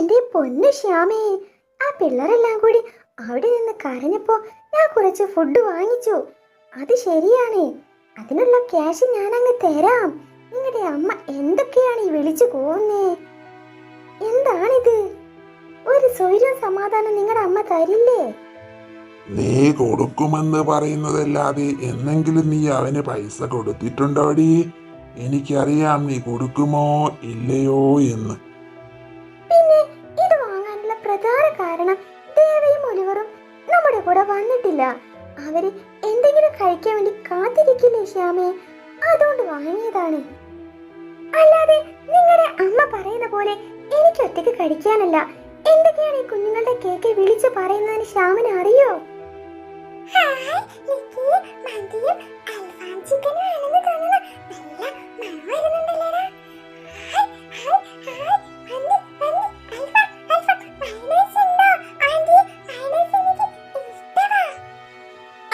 എന്റെ പൊന്നു ശ്യാമേ, ആ പിള്ളേരെല്ലാം കൂടി അവിടെ നിന്ന് കരഞ്ഞപ്പോ ഞാൻ കുറച്ച് ഫുഡ് വാങ്ങിച്ചു. അത് ശരിയാണ്, അതിനുള്ള ക്യാഷ് ഞാൻ അങ്ങ് തരാം. നിങ്ങളുടെ അമ്മ എന്തൊക്കെയാണ് ഈ വിളിച്ചു പോകുന്നേ? എന്താണിത്? ഒരു സ്വൈര്യവും സമാധാനം നിങ്ങളുടെ അമ്മ തരില്ലേ? നീ കൊടുക്കുമെന്ന് പറയുന്നതല്ലാതെ എന്നെങ്കിലും നീ അവന് പൈസ കൊടുത്തിട്ടുണ്ടോടി? എനിക്കറിയാം നീ കൊടുക്കുമോ ഇല്ലയോ എന്ന്. പിന്നെ ഇത് വാങ്ങാനുള്ള പ്രധാന കാരണം ദേവയും ഒലിവറും നമ്മുടെ കൂടെ വന്നിട്ടില്ല. അവര് എന്തെങ്കിലും കഴിക്കാൻ വേണ്ടി കാത്തിരിക്കില്ലേ ശ്യാമേ? അതുകൊണ്ട് വാങ്ങിയതാണ്. അല്ലാതെ നിങ്ങളുടെ അമ്മ പറയുന്ന പോലെ എനിക്ക് ഒറ്റയ്ക്ക് കഴിക്കാനല്ല. എന്തൊക്കെയാണ് ഈ കുഞ്ഞുങ്ങളുടെ കേക്ക് വിളിച്ചു പറയുന്നതിന് ശ്യാമിന് അറിയോ?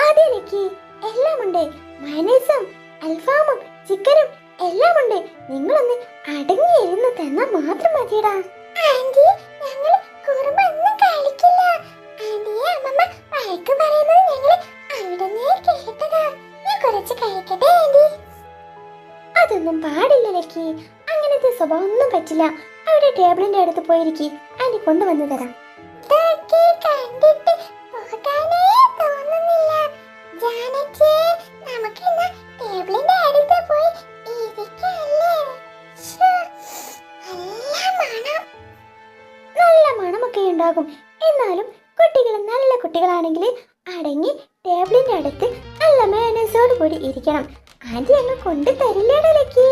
അതെനിക്ക് എല്ലാം ഉണ്ട്. മയണൈസും അൽഫാമും ചിക്കനും എല്ലാം ഉണ്ട്. നിങ്ങളൊന്ന് അടങ്ങിയിരുന്ന് തന്നാ മാത്രം മതിയടാ. ആന്റി, ഞങ്ങൾ കുറുമ ഒന്നും കഴിക്കില്ല. ആന്റിയെ അമ്മമ്മ വഴക്ക് പറയുന്നത് ഞങ്ങൾ അവിടുന്ന് കേട്ടതാ. ഞാൻ കുറച്ച് കഴിക്കട്ടെ ആന്റി. അതൊന്നും പാടില്ല ലക്കി. അങ്ങനത്തെ സ്വഭാവം ഒന്നും പറ്റില്ല. അവിടെ ടേബിളിന്റെ അടുത്ത് പോയിരിക്കും, ആന്റി കൊണ്ടുവന്നു തരാം. കണ്ടിട്ട് പോകാനേ തോന്നുന്നില്ല. ജാനകി, നമുക്ക് ഇന്ന് ടേബിളിന്റെ അടുത്ത് പോയി ഇരിക്കല്ലേ? നല്ല മണമൊക്കെ ഉണ്ടാകും. എന്നാലും കുട്ടികൾ നല്ല കുട്ടികളാണെങ്കിൽ അടങ്ങി ടേബിളിന്റെ അടുത്ത് നല്ല മേനസോട് കൂടി ഇരിക്കണം. ആന്റി അങ്ങ് കൊണ്ടു തരില്ലേടാ ലക്കി?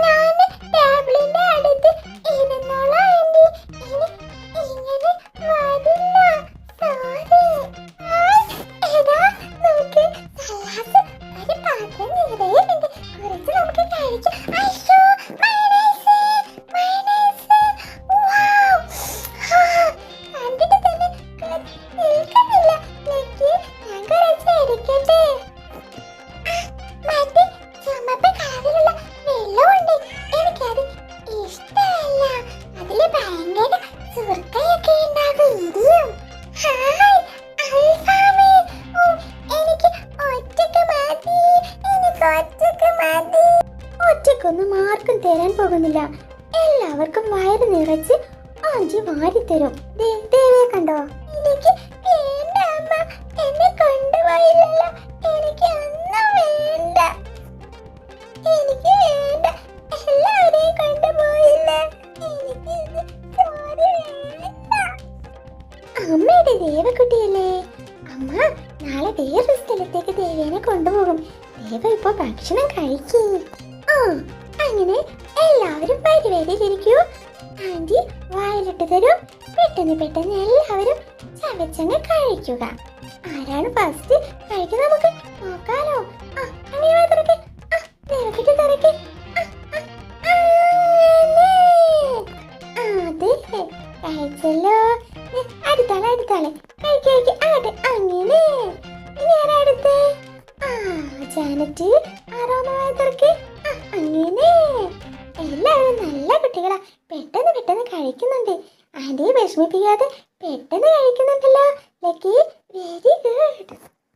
ഞാൻ ടേബിളിന്റെ അടുത്ത് ഇരുന്നോളാം ആന്റി. ഇങ്ങനെ വരില്ല. സോറി. ഏതാ നോക്ക്, സലാഡ് ഒരു പാത്രം നിറയുന്നുണ്ട്. കുറച്ച് നമുക്ക് കഴിക്കാം. അയ്യോ, മയണൈസ്, മയണൈസ്. വൗ! കണ്ടിട്ട് തന്നെ നിൽക്കുന്നില്ല ലക്കി. ഞാൻ കുറച്ച് എടുക്കട്ടെ? മറ്റേ ചുമപ്പ് കളറിലുള്ള വെള്ളമുണ്ട്, എനിക്കത് ഇഷ്ടമല്ല. അതില് ഭയങ്കര സുർക്കയൊക്കെ ഉണ്ടാകും. ഇരിയും. ഹായ് അൽഫാമേ. എനിക്ക് ഒറ്റക്ക് മതി. എനിക്ക് ഒറ്റക്ക് മതി. ഒറ്റക്കൊന്നും ആർക്കും തരാൻ പോകുന്നില്ല. എല്ലാവർക്കും വയറ് നിറച്ച് ആഞ്ചി വാരിത്തരും. ദേവയെ കണ്ടോ? എനിക്ക് വേണ്ട അമ്മ, എന്നെ കൊണ്ടുപോയില്ലല്ലോ. എനിക്ക് ഒന്നും വേണ്ട. എനിക്ക് വേണ്ട. എല്ലാവരെയും കൊണ്ടുപോയില്ല. എനിക്ക് ചോറ് വേണ്ട. അമ്മയുടെ ദേവക്കുട്ടിയല്ലേ? അമ്മ നാളെ വേറൊരു സ്ഥലത്തേക്ക് ദേവേനെ കൊണ്ടുപോകും. ദേവ ഇപ്പൊ ഭക്ഷണം കഴിക്കേ. ആ, അങ്ങനെ എല്ലാവരും പരിവേദിയിലിരിക്കൂ. ആന്റി വായിലിട്ട് തരും. പെട്ടെന്ന് പെട്ടെന്ന് എല്ലാവരും ചവച്ചങ്ങ് കഴിക്കുക. ആരാണ് ഫസ്റ്റ് കഴിക്കുന്നത് നമുക്ക് നോക്കാലോ. ആ, അണിയവാ തുറക്കെ. ആ, ദേവക്കുട്ടി തുറക്കെ. അതെ, കഴിച്ചല്ലോ. അടുത്താളെ അടുത്താളെ കഴിക്കാ. അതെ, അങ്ങനെ. ഇനി ആരാ അടുത്ത്? ആ, ജാനറ്റ്. ആറാമവായ തുറക്കെ. ആ, അങ്ങനെ. എല്ലാവരും നല്ല കുട്ടികളാ. പെട്ടെന്ന് പെട്ടെന്ന് കഴിക്കുന്നുണ്ട്. ആന്റിയെ വിഷമിപ്പിക്കാതെ പെട്ടെന്ന് കഴിക്കുന്നുണ്ടല്ലോ ലക്കി. Very good.